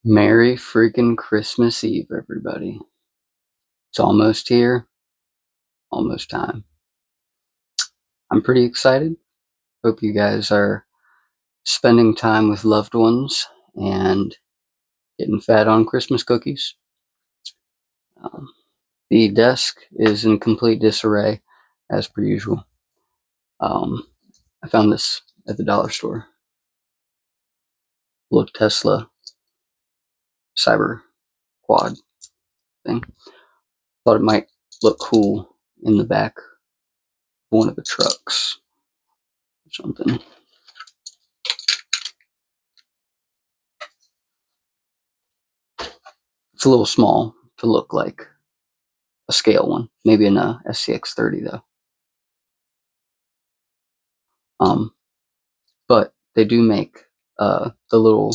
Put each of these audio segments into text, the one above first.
Merry freaking Christmas Eve, everybody. It's almost here, almost time. I'm pretty excited. Hope you guys are spending time with loved ones and getting fed on Christmas cookies. Um, the desk is in complete disarray, as per usual. I found this at the dollar store. Little Tesla Cyber Quad thing. Thought it might look cool in the back of one of the trucks or something. It's a little small to look like a scale one, maybe in a SCX30 though. But they do make the little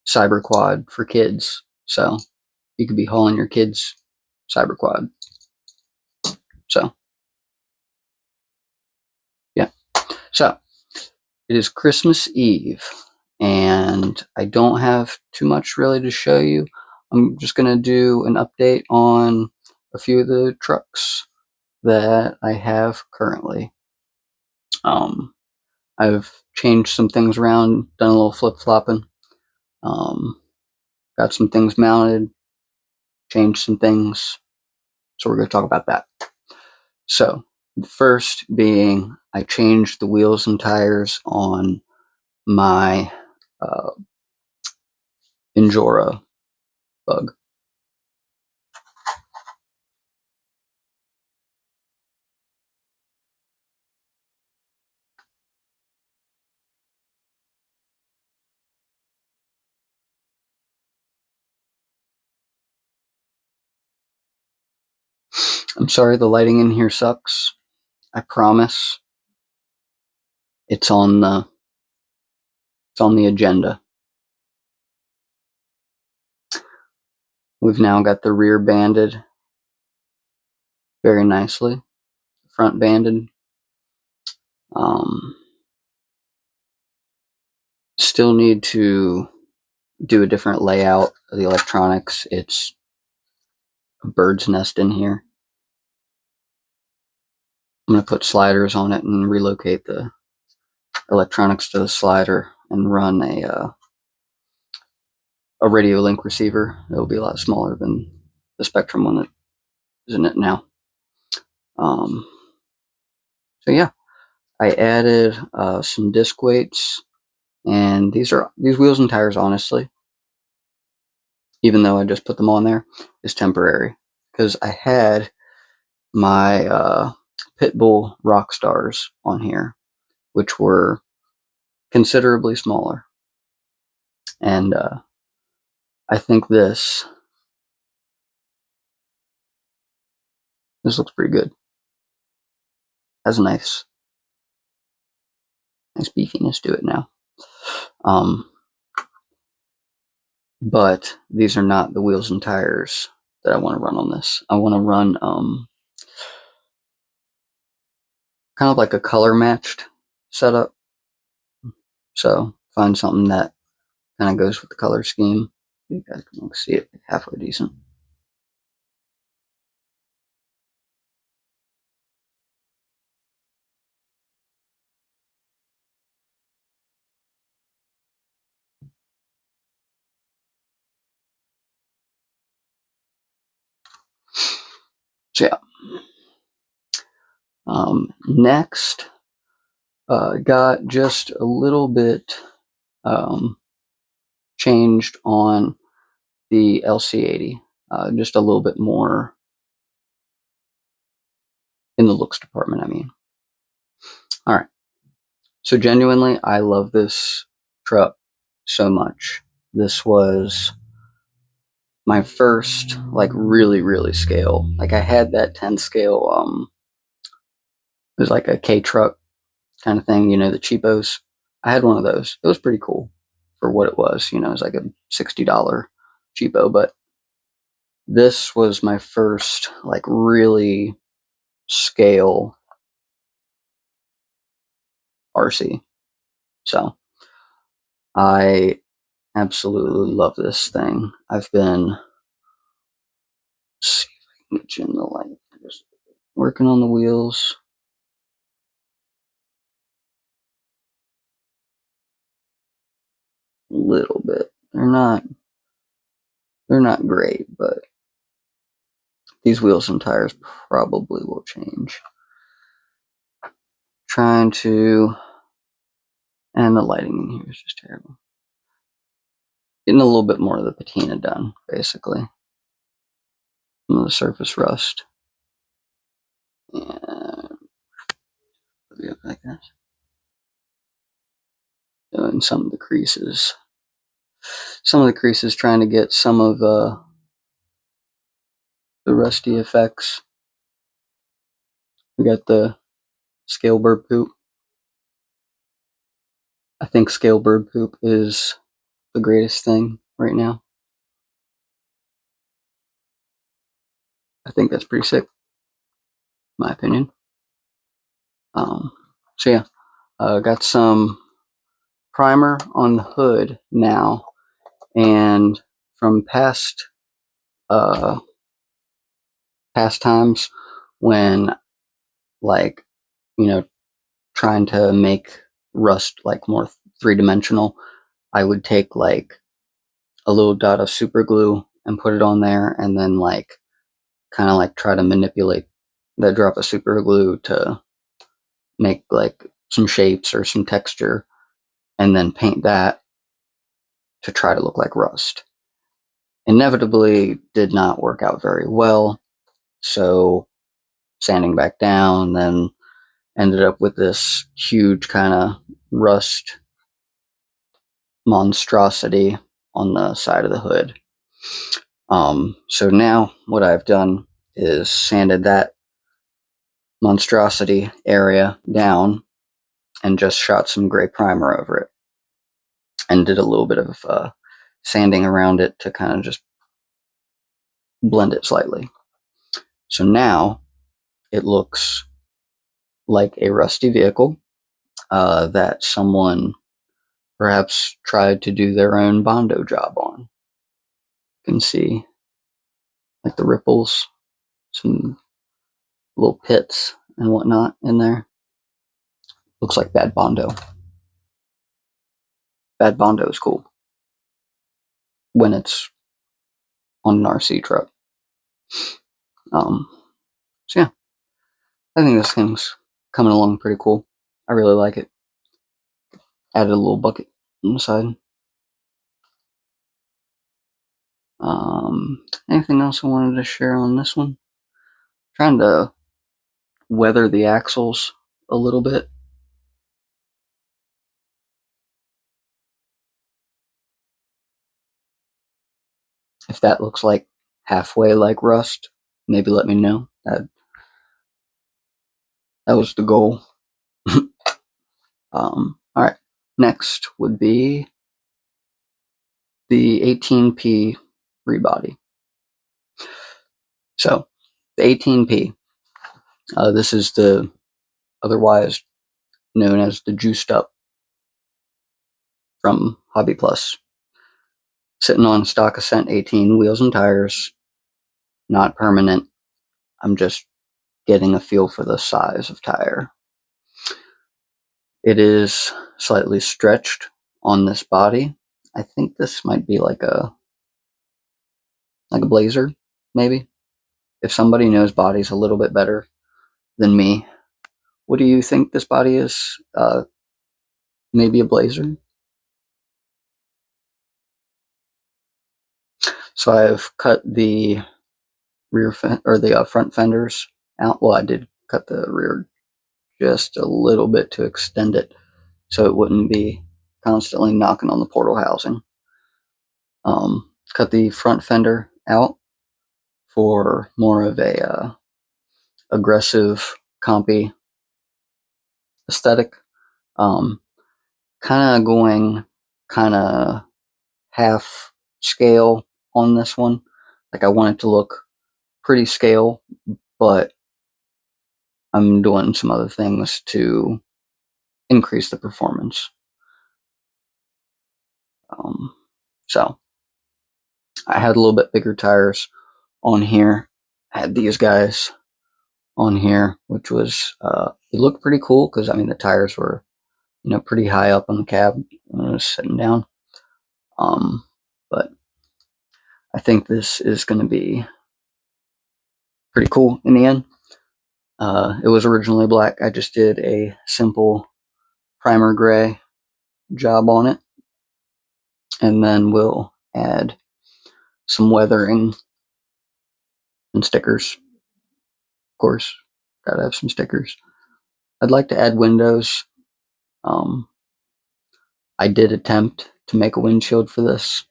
cyber quad for kids, so you could be hauling your kids cyber quad. So yeah, so it is Christmas Eve, and I don't have too much really to show you. I'm just gonna do an update on a few of the trucks that I have currently. I've changed some things around, done a little flip-flopping, got some things mounted, changed some things, so we're going to talk about that. So, the first being I changed the wheels and tires on my Injora bug. I'm sorry the lighting in here sucks. I promise. It's on the agenda. We've now got the rear banded very nicely, front banded. Still need to do a different layout of the electronics. It's a bird's nest in here. I'm going to put sliders on it and relocate the electronics to the slider and run a radio link receiver. It'll be a lot smaller than the Spectrum one that is in it now. So yeah, I added some disc weights, and these wheels and tires, honestly, even though I just put them on there, is temporary because I had my Pitbull Rockstars on here, which were considerably smaller, and I think this looks pretty good. Has a nice beefiness to it now. But these are not the wheels and tires that I want to run on this. I want to run kind of like a color matched setup. So find something that kind of goes with the color scheme. You guys can see it halfway decent. So yeah. Next, got just a little bit changed on the LC80. Just a little bit more in the looks department, I mean. All right. So genuinely, I love this truck so much. This was my first, like, really scale. Like, I had that 10 scale, it was like a K truck kind of thing, you know, the cheapos. I had one of those. It was pretty cool for what it was. You know, it was like a $60 cheapo, but this was my first, like, really scale RC. So I Absolutely love this thing. I've been, let's see if I can get you in the light. Just working on the wheels. A little bit. They're not great, but these wheels and tires probably will change. Trying to, and the lighting in here is just terrible. Getting a little bit more of the patina done, basically. Some of the surface rust. And I guess. Doing some of the creases. Some of the creases trying to get some of the rusty effects. We got the scale bird poop. I think scale bird poop is the greatest thing right now. I think that's pretty sick, in my opinion. So yeah, got some primer on the hood now, and from past times when, like, you know, trying to make rust like more three-dimensional, I would take like a little dot of super glue and put it on there, and then like kind of like try to manipulate that drop of super glue to make like some shapes or some texture, and then paint that to try to look like rust. Inevitably did not work out very well, so sanding back down, then ended up with this huge kind of rust monstrosity on the side of the hood. So now what I've done is sanded that monstrosity area down and just shot some gray primer over it, and did a little bit of sanding around it to kind of just blend it slightly. So now it looks like a rusty vehicle that someone perhaps tried to do their own Bondo job on. You can see like the ripples, some little pits and whatnot in there. Looks like bad Bondo. Bad Bondo is cool when it's on an RC truck. So yeah, I think this thing's coming along pretty cool. I really like it. Added a little bucket on the side. Anything else I wanted to share on this one? Trying to weather the axles a little bit. If that looks like halfway like rust, maybe let me know. That was the goal. Alright, next would be the 18P rebody. So, the 18P, this is the otherwise known as the Juiced Up from Hobby Plus. Sitting on stock Ascent 18 wheels and tires, not permanent. I'm just getting a feel for the size of tire. It is slightly stretched on this body. I think this might be like a blazer, maybe. If somebody knows bodies a little bit better than me, what do you think this body is? Maybe a blazer? So I've cut the rear or the front fenders out. Well, I did cut the rear just a little bit to extend it so it wouldn't be constantly knocking on the portal housing. Cut the front fender out for more of a aggressive compy aesthetic. Kind of going kind of half scale on this one. Like, I want it to look pretty scale, but I'm doing some other things to increase the performance. So I had a little bit bigger tires on here. I had these guys on here, which was it looked pretty cool because I mean the tires were pretty high up on the cab when I was sitting down. But I think this is going to be pretty cool in the end. It was originally black. I just did a simple primer gray job on it, and then we'll add some weathering and stickers. Of course, gotta have some stickers. I'd like to add windows. I did attempt to make a windshield for this,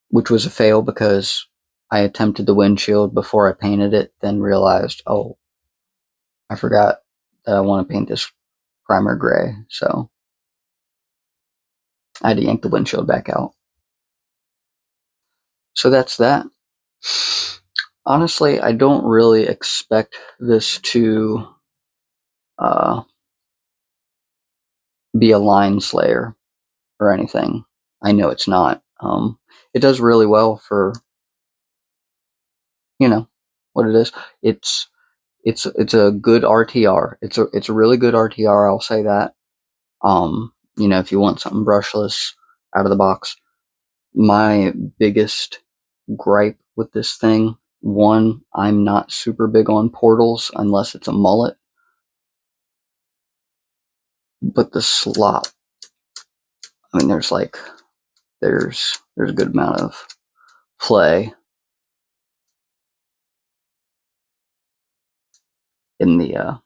which was a fail because I attempted the windshield before I painted it, then realized, oh, I forgot that I want to paint this primer gray, so I had to yank the windshield back out. So that's that. Honestly, I don't really expect this to be a line slayer or anything. I know it's not. It does really well for what it is. It's a good RTR. It's a really good RTR. I'll say that. If you want something brushless out of the box, my biggest gripe with this thing, one, I'm not super big on portals unless it's a mullet. But the slop, I mean, there's a good amount of play in the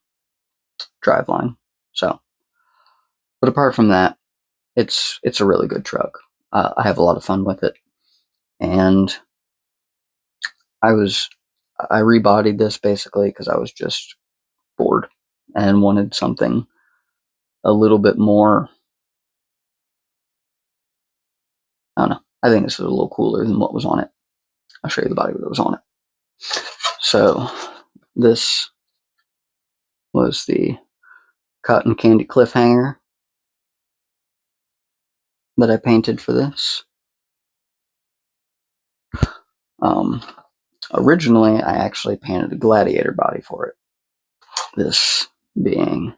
driveline. So, but apart from that, it's a really good truck. I have a lot of fun with it, and I rebodied this basically because I was just bored and wanted something a little bit more. I don't know. I think this is a little cooler than what was on it. I'll show you the body that was on it. So this was the cotton candy cliffhanger that I painted for this. Originally, I actually painted a gladiator body for it. This being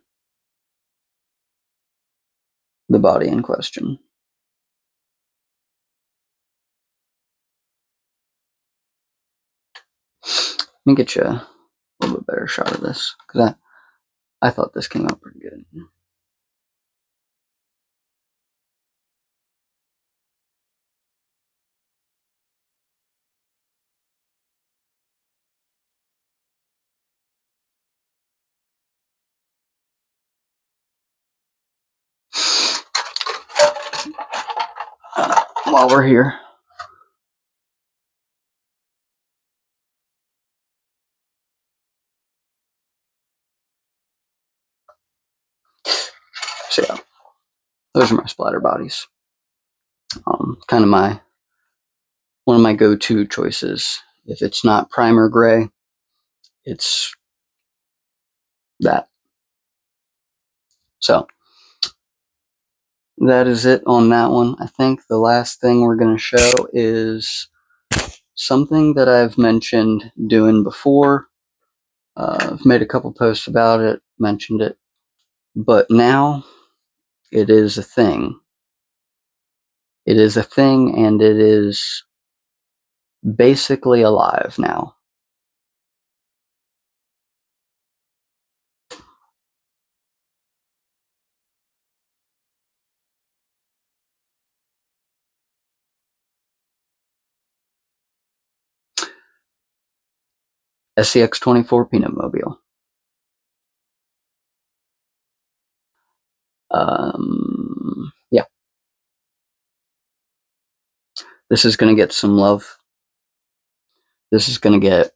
the body in question. Let me get you a little bit better shot of this, because I thought this came out pretty good. While we're here, so yeah, those are my splatter bodies. Kind of one of my go-to choices. If it's not primer gray, it's that. So that is it on that one. I think the last thing we're going to show is something that I've mentioned doing before. I've made a couple posts about it, mentioned it, but now it is a thing. It is a thing, and it is basically alive now. SCX24 Peanut Mobile. Yeah. This is going to get some love. This is going to get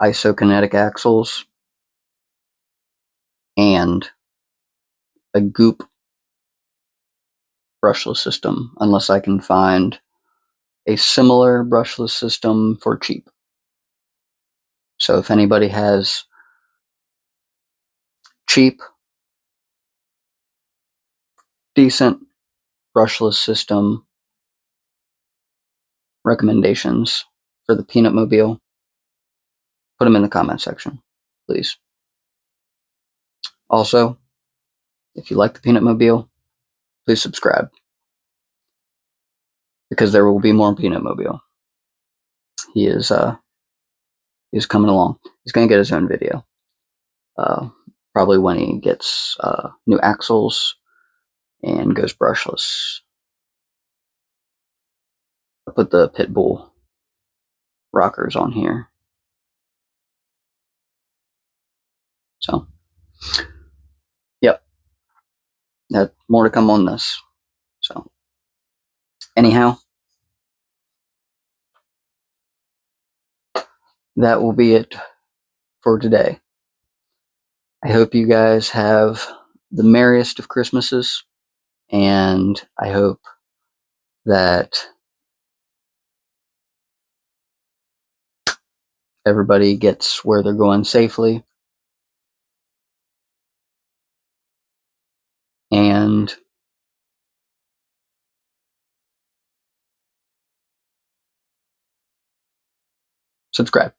isokinetic axles and a goop brushless system, unless I can find a similar brushless system for cheap. So if anybody has cheap, decent brushless system recommendations for the Peanut Mobile, put them in the comment section, please. Also, if you like the Peanut Mobile, please subscribe, because there will be more Peanut Mobile. He is coming along. He's going to get his own video. Probably when he gets new axles and goes brushless. I'll put the Pitbull rockers on here. So, yep. More to come on this. So, anyhow, that will be it for today. I hope you guys have the merriest of Christmases, and I hope that everybody gets where they're going safely, and subscribe.